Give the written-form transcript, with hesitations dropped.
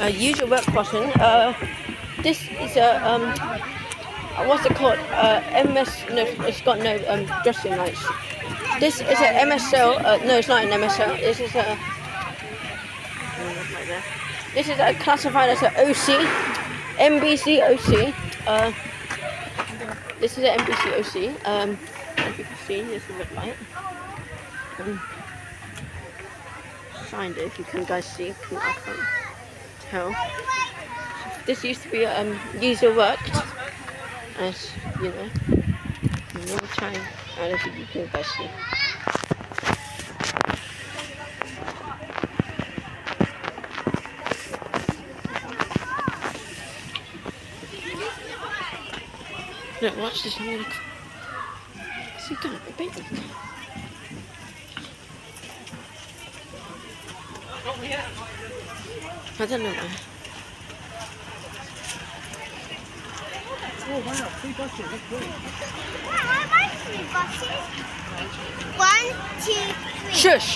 Use your work button. This is a what's it called? MS. No, it's got no dressing lights. This is a MSL. No, it's not an MSL. This is classified as an OC, MBC OC. This is an MBC OC. As you can see, this is a light. Signed it. If you can guys see, I can't tell. This used to be user worked, as you know. Another time. I don't think you can guys see. Look, watch this. I'm gonna. Is he gonna be big? I don't know. Oh wow, 3 buses, that's great. Yeah, I like 3 buses. 1, 2, 3. Shush!